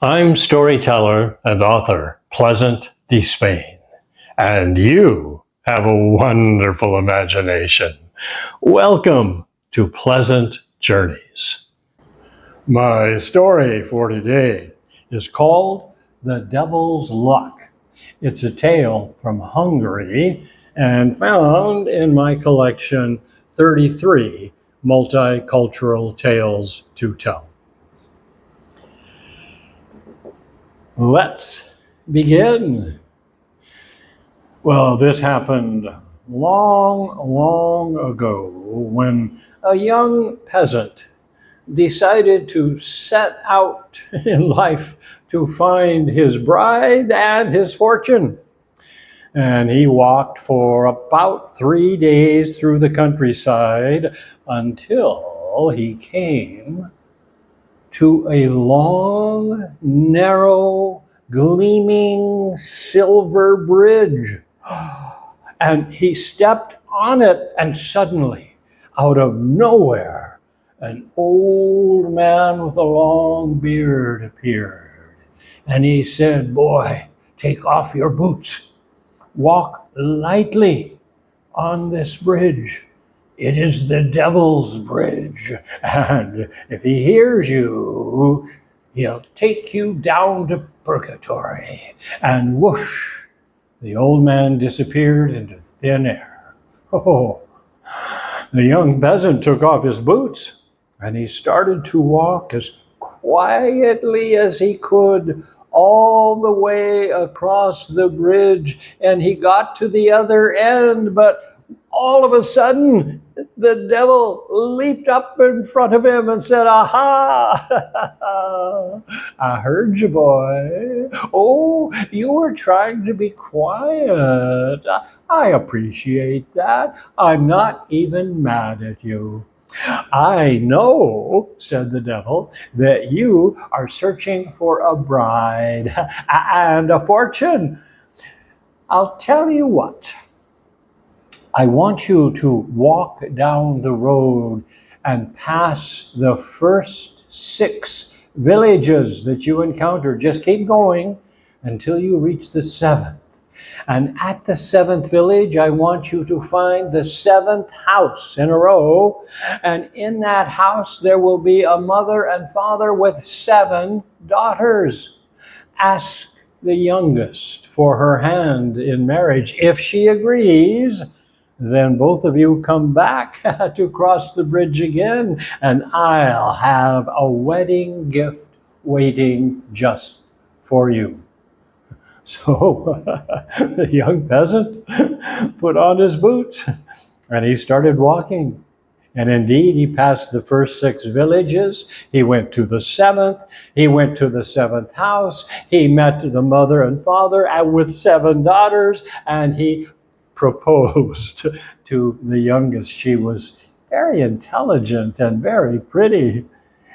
I'm storyteller and author Pleasant de Spain, and you have a wonderful imagination. Welcome to Pleasant Journeys. My story for today is called The Devil's Luck. It's a tale from Hungary and found in my collection 33 Multicultural Tales to Tell. Let's begin. Well, this happened long ago when a young peasant decided to set out in life to find his bride and his fortune. And he walked for about 3 days through the countryside until he came to a long, narrow, gleaming silver bridge. And he stepped on it, and suddenly, out of nowhere, an old man with a long beard appeared. And he said, "Boy, take off your boots. Walk lightly on this bridge. It is the devil's bridge, and if he hears you, he'll take you down to purgatory." And whoosh, the old man disappeared into thin air. Oh, the young peasant took off his boots, and he started to walk as quietly as he could all the way across the bridge, and he got to the other end, but all of a sudden, the devil leaped up in front of him and said, "Aha! I heard you, boy. Oh, you were trying to be quiet. I appreciate that. I'm not even mad at you. I know," said the devil, "that you are searching for a bride and a fortune. I'll tell you what. I want you to walk down the road and pass the first 6 villages that you encounter. Just keep going until you reach the 7th. And at the 7th village, I want you to find the 7th house in a row. And in that house, there will be a mother and father with 7 daughters. Ask the youngest for her hand in marriage. If she agrees, then both of you come back to cross the bridge again, and I'll have a wedding gift waiting just for you." So the young peasant put on his boots and he started walking. And indeed, he passed the first 6 villages. He went to the 7th. He went to the 7th house. He met the mother and father with 7 daughters, and he proposed to the youngest. She was very intelligent and very pretty.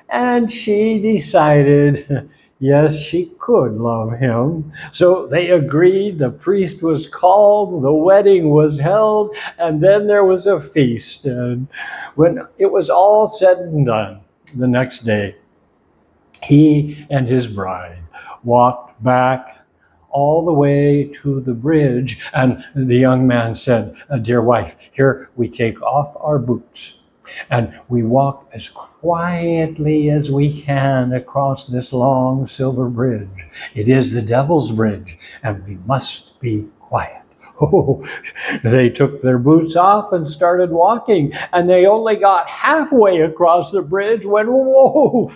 And she decided, yes, she could love him. So they agreed. The priest was called, the wedding was held, and then there was a feast. And when it was all said and done, the next day, he and his bride walked back all the way to the bridge, and the young man said, "Dear wife, here we take off our boots, and we walk as quietly as we can across this long silver bridge. It is the devil's bridge, and we must be quiet." Oh, they took their boots off and started walking, and they only got halfway across the bridge when, whoa,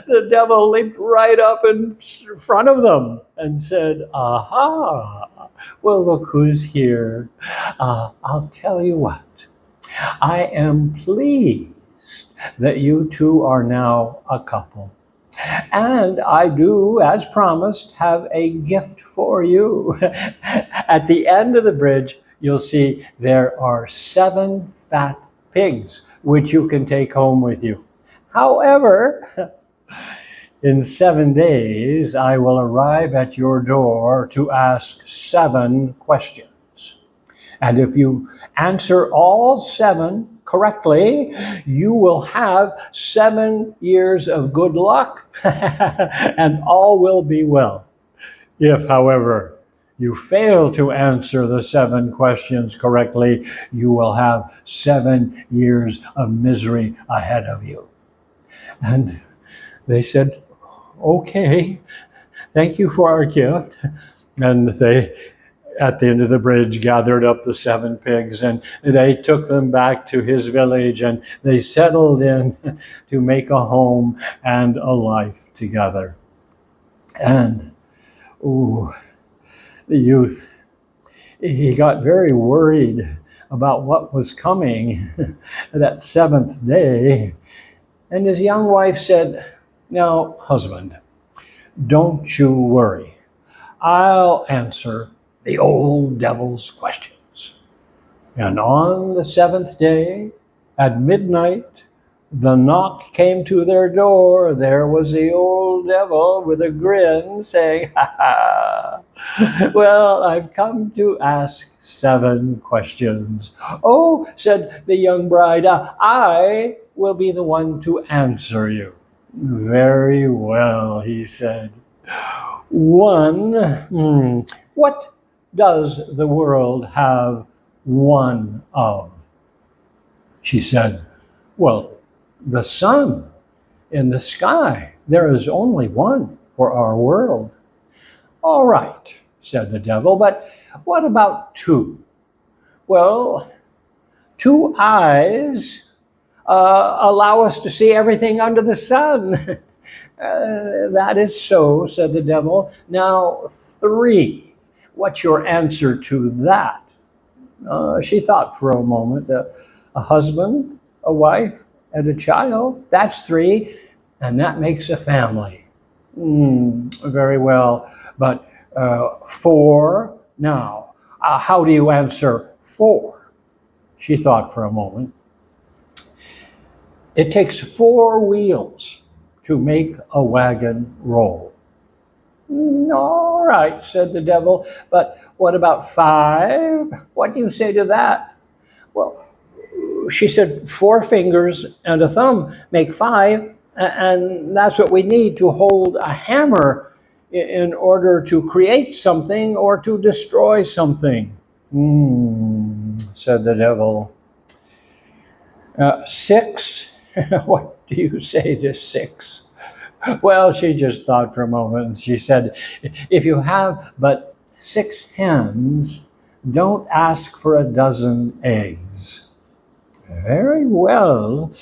the devil leaped right up in front of them and said, "Aha, well, look who's here. I'll tell you what. I am pleased that you two are now a couple. And I do, as promised, have a gift for you." At the end of the bridge, you'll see there are 7 fat pigs, which you can take home with you. However, in 7 days, I will arrive at your door to ask 7 questions. And if you answer all 7 correctly, you will have 7 years of good luck and all will be well. If, however, you fail to answer the 7 questions correctly, you will have 7 years of misery ahead of you. And they said, okay, thank you for our gift. And they, at the end of the bridge, gathered up the 7 pigs and they took them back to his village and they settled in to make a home and a life together. And, the youth, he got very worried about what was coming that 7th day. And his young wife said, now, husband, don't you worry. I'll answer the old devil's questions. And on the 7th day, at midnight, the knock came to their door. There was the old devil with a grin saying, ha ha, well, I've come to ask 7 questions. Oh, said the young bride, I will be the one to answer you. Very well, he said. 1, what does the world have one of? She said, well, the sun in the sky. There is only one for our world. All right, said the devil, but what about 2? Well, 2 eyes allow us to see everything under the sun. That is so, said the devil. Now 3, what's your answer to that? She thought for a moment. A husband, a wife, and a child, that's 3, and that makes a family. Very well, but 4, now, how do you answer 4? She thought for a moment. It takes 4 wheels to make a wagon roll. All right, said the devil, but what about 5? What do you say to that? Well, she said 4 fingers and a thumb make 5, and that's what we need to hold a hammer in order to create something or to destroy something. Said the devil. 6? What do you say to 6? Well, she just thought for a moment and she said, if you have but 6 hens, don't ask for a dozen eggs. Very well.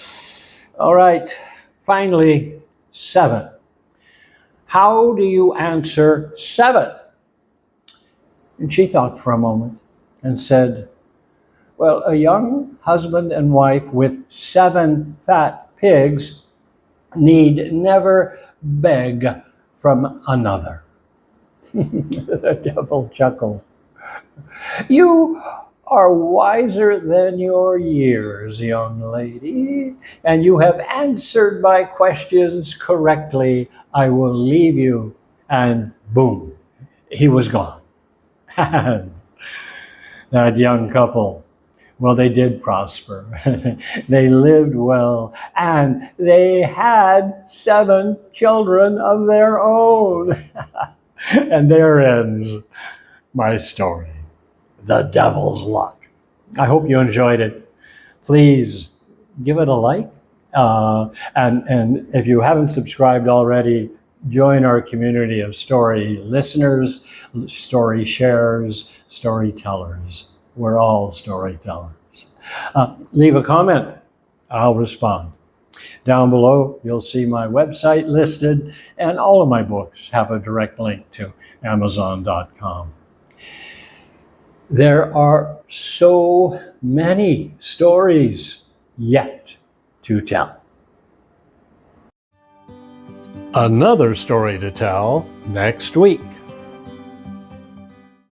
All right, finally, 7. How do you answer 7? And she thought for a moment and said, well, a young husband and wife with 7 fat pigs need never beg from another. The devil chuckled. You are wiser than your years, young lady, and you have answered my questions correctly. I will leave you. And boom, he was gone. That young couple, well, they did prosper. They lived well, and they had 7 children of their own. And there ends my story, The Devil's Luck. I hope you enjoyed it. Please give it a like. And if you haven't subscribed already, join our community of story listeners, story sharers, storytellers. We're all storytellers. Leave a comment. I'll respond. Down below, you'll see my website listed, and all of my books have a direct link to Amazon.com. There are so many stories yet to tell. Another story to tell next week.